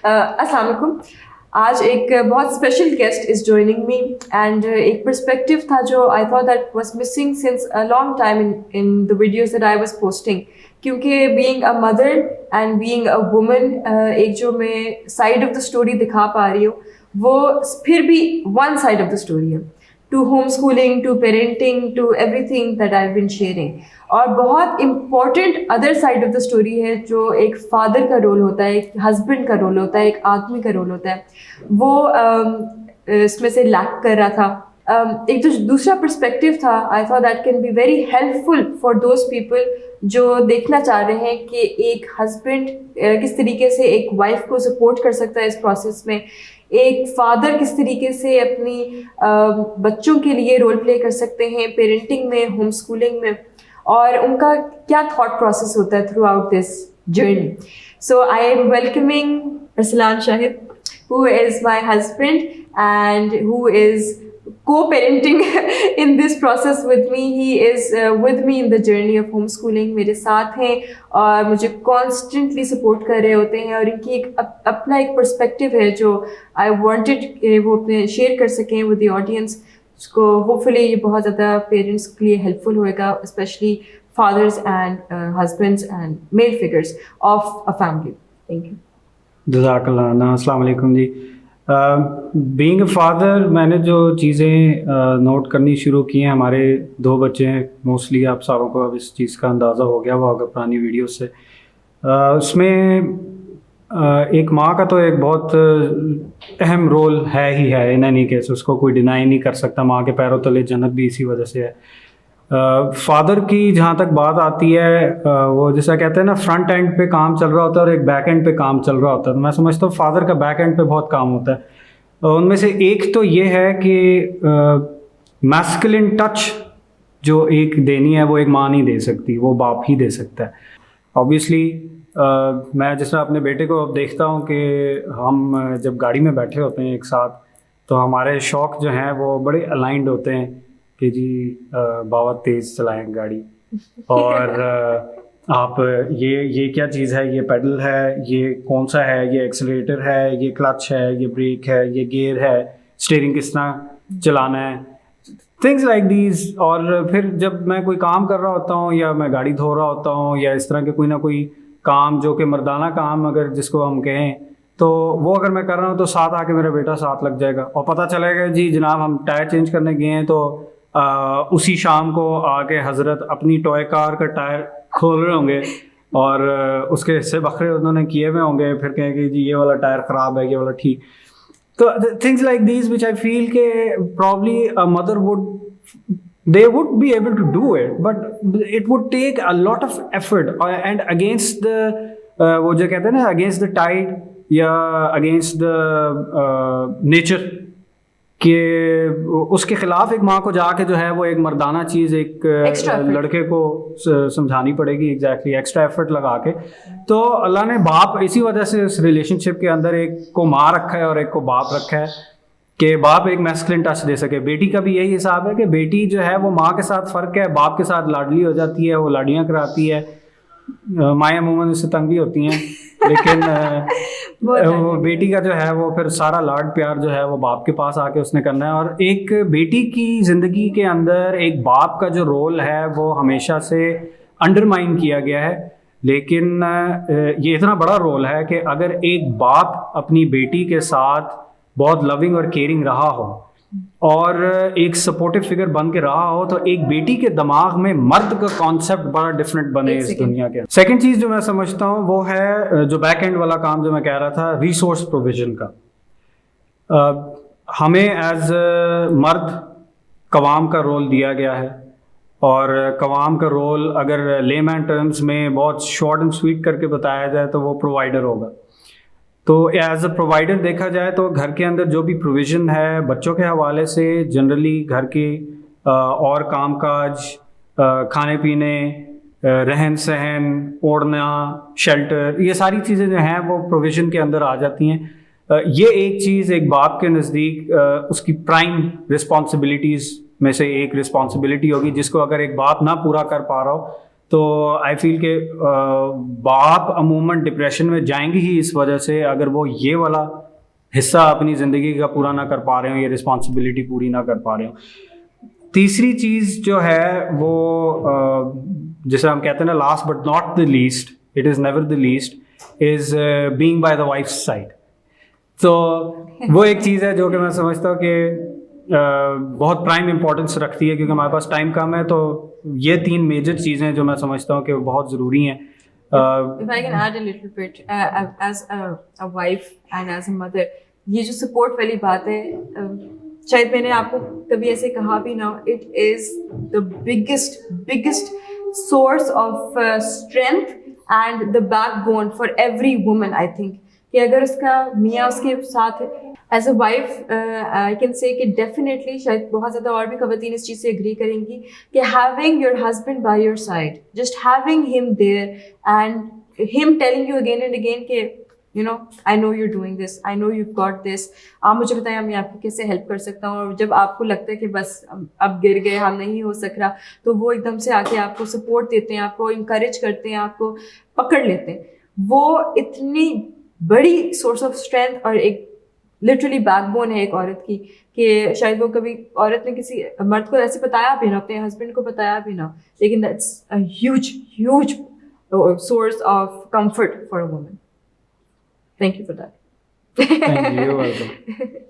السلام علیکم. آج ایک بہت special guest is joining me and ایک پرسپیکٹیو تھا جو I thought that was missing since a long time in the videos that I was posting. کیونکہ being a mother and being a woman ایک جو میں سائڈ آف دا اسٹوری دکھا پا رہی ہوں وہ پھر بھی one side of the story ہے, to home schooling, to parenting, to everything that I been sharing. اور بہت important other side of the story ہے جو ایک فادر کا رول ہوتا ہے, ایک ہسبینڈ کا رول ہوتا ہے, ایک آدمی کا رول ہوتا ہے, وہ اس میں سے لیک کر رہا تھا. ایک جو دوسرا پرسپیکٹیو تھا I thought that can be very helpful for those people جو دیکھنا چاہ رہے ہیں کہ ایک ہسبینڈ کس طریقے سے ایک وائف کو سپورٹ کر سکتا ہے اس پروسیس میں, ایک فادر کس طریقے سے اپنی بچوں کے لیے رول پلے کر سکتے ہیں پیرنٹنگ میں, ہوم اسکولنگ میں, اور ان کا کیا تھاٹ پروسیس ہوتا ہے throughout this journey. So I am welcoming Arslan Shahid who is my husband and who is co-parenting in this process with me. He is with me in the journey of homeschooling. میرے ساتھ ہیں اور مجھے constantly support کر رہے ہوتے ہیں, اور ان کی ایک اپنا ایک perspective ہے جو I wanted کہ وہ اپنے share کر سکیں with the audience. اس کو ہوپفلی یہ بہت زیادہ پیرنٹس کے لیے ہیلپ فل ہوئے گا, specially fathers and husbands and male figures of a family. Thank you. جزاک اللہ. السلام علیکم جی. بینگ اے فادر میں نے جو چیزیں نوٹ کرنی شروع کی ہیں, ہمارے 2 بچے ہیں, موسٹلی آپ ساروں کو اب اس چیز کا اندازہ ہو گیا ہوگا پرانی ویڈیو سے. اس میں ایک ماں کا تو ایک بہت اہم رول ہے ہی ہے, ان اینی کیس اس کو کوئی ڈینائی نہیں کر سکتا. ماں کے پیروں تلے جنت بھی اسی وجہ سے ہے. فادر کی جہاں تک بات آتی ہے, وہ جیسا کہتے ہیں نا فرنٹ اینڈ پہ کام چل رہا ہوتا ہے اور ایک بیک اینڈ پہ کام چل رہا ہوتا ہے. میں سمجھتا ہوں فادر کا بیک اینڈ پہ بہت کام ہوتا ہے. ان میں سے ایک تو یہ ہے کہ میسکلن ٹچ جو ایک دینی ہے وہ ایک ماں نہیں دے سکتی, وہ باپ ہی دے سکتا ہے. آبویسلی میں جس طرح اپنے بیٹے کو اب دیکھتا ہوں کہ ہم جب گاڑی میں بیٹھے ہوتے ہیں ایک ساتھ تو ہمارے شوق جو ہیں وہ بڑے الائنڈ ہوتے ہیں کہ جی بابا تیز چلائیں گاڑی, اور آپ یہ کیا چیز ہے, یہ پیڈل ہے, یہ کون سا ہے, یہ ایکسیلیٹر ہے, یہ کلچ ہے, یہ بریک ہے, یہ گیئر ہے, اسٹیئرنگ کس طرح چلانا ہے, تھنگس لائک دیز. اور پھر جب میں کوئی کام کر رہا ہوتا ہوں یا میں گاڑی دھو رہا ہوتا ہوں یا اس طرح کے کوئی نہ کوئی کام جو کہ مردانہ کام اگر جس کو ہم کہیں, تو وہ اگر میں کر رہا ہوں تو ساتھ آ کے میرا بیٹا ساتھ لگ جائے گا, اور پتہ چلے گا جی جناب ہم ٹائر چینج کرنے گئے ہیں تو اسی شام کو آ کے حضرت اپنی ٹوائے کار کا ٹائر کھول رہے ہوں گے اور اس کے حصے بکھرے انہوں نے کیے ہوئے ہوں گے, پھر کہیں گے جی یہ والا ٹائر خراب ہے, یہ والا ٹھیک. تو تھنگس لائک دیز وچ آئی فیل کہ probably a mother they would be able to do it, but it would take a lot of effort and against the وہ جو کہتے ہیں نا against the tide یا against the nature, کہ اس کے خلاف ایک ماں کو جا کے جو ہے وہ ایک مردانہ چیز ایک لڑکے کو سمجھانی پڑے گی, ایگزیکٹلی ایکسٹرا ایفرٹ لگا کے. تو اللہ نے باپ اسی وجہ سے اس ریلیشن شپ کے اندر ایک کو ماں رکھا ہے اور ایک کو باپ رکھا ہے کہ باپ ایک میسکلن ٹچ دے سکے. بیٹی کا بھی یہی حساب ہے کہ بیٹی جو ہے وہ ماں کے ساتھ فرق ہے, باپ کے ساتھ لاڈلی ہو جاتی ہے, وہ لاڈیاں کراتی ہے, مائیں عموماً اس سے تنگ بھی ہوتی ہیں, لیکن بیٹی کا جو ہے وہ پھر سارا لاڈ پیار جو ہے وہ باپ کے پاس آ کے اس نے کرنا ہے. اور ایک بیٹی کی زندگی کے اندر ایک باپ کا جو رول ہے وہ ہمیشہ سے انڈرمائن کیا گیا ہے, لیکن یہ اتنا بڑا رول ہے کہ اگر ایک باپ اپنی بیٹی کے ساتھ بہت لونگ اور کیئرنگ رہا ہو اور ایک سپورٹیو فگر بن کے رہا ہو تو ایک بیٹی کے دماغ میں مرد کا کانسیپٹ بڑا ڈفرینٹ بنے اس دنیا کے. سیکنڈ چیز جو میں سمجھتا ہوں وہ ہے جو بیک اینڈ والا کام جو میں کہہ رہا تھا, ریسورس پروویژن کا. ہمیں ایز مرد قوام کا رول دیا گیا ہے, اور قوام کا رول اگر لے مین ٹرمز میں بہت شارٹ اینڈ سویٹ کر کے بتایا جائے تو وہ پرووائڈر ہوگا. تو ایز اے پرووائڈر دیکھا جائے تو گھر کے اندر جو بھی پروویژن ہے بچوں کے حوالے سے, جنرلی گھر کے اور کام کاج, کھانے پینے, رہن سہن, اوڑھنا, شیلٹر, یہ ساری چیزیں جو ہیں وہ پروویژن کے اندر آ جاتی ہیں. یہ ایک چیز ایک باپ کے نزدیک اس کی پرائم رسپانسبلٹیز میں سے ایک رسپانسبلٹی ہوگی, جس کو اگر ایک باپ نہ پورا کر پا رہا ہو تو آئی فیل کہ باپ عموماً ڈپریشن میں جائیں گے ہی اس وجہ سے اگر وہ یہ والا حصہ اپنی زندگی کا پورا نہ کر پا رہے ہوں، یہ رسپانسبلٹی پوری نہ کر پا رہے ہوں۔ تیسری چیز جو ہے وہ جسے ہم کہتے ہیں نا last but not the least, it is never the least, is being by the wife side. تو وہ ایک چیز ہے جو کہ میں سمجھتا ہوں کہ بہت پرائم امپورٹنس رکھتی ہے، کیونکہ ہمارے پاس ٹائم کم ہے، تو یہ 3 میجر چیزیں جو میں سمجھتا ہوں کہ بہت ضروری ہیں۔ If I can add a little bit, as a wife and as a mother, یہ جو سپورٹ والی بات ہے، شاید میں نے آپ کو کبھی ایسے کہا بھی نہ، it is the biggest source of strength and the back bone for every woman. I think کہ اگر اس کا میاں اس کے ساتھ as a wife I can say کہ ڈیفینیٹلی شاید بہت زیادہ اور بھی خواتین اس چیز سے اگری کریں گی کہ having your husband by your side, just having him there and him telling you again and again کہ you know I know you doing this, I know you got this, آپ مجھے بتائیں میں آپ کو کیسے ہیلپ کر سکتا ہوں. اور جب آپ کو لگتا ہے کہ بس اب گر گئے، ہم نہیں ہو سک رہا، تو وہ ایک دم سے آ کے آپ کو سپورٹ دیتے ہیں، آپ کو انکریج کرتے ہیں، آپ کو پکڑ لیتے ہیں. وہ اتنی بڑی سورس آف اسٹرینتھ اور ایک لٹرلی بیک بون ہے ایک عورت کی کہ شاید وہ کبھی عورت نے کسی مرد کو ایسے بتایا بھی نہ، اپنے ہسبینڈ کو بتایا بھی نہ، لیکن that's a huge source of comfort for a woman. Thank you for that. Thank you. You're welcome.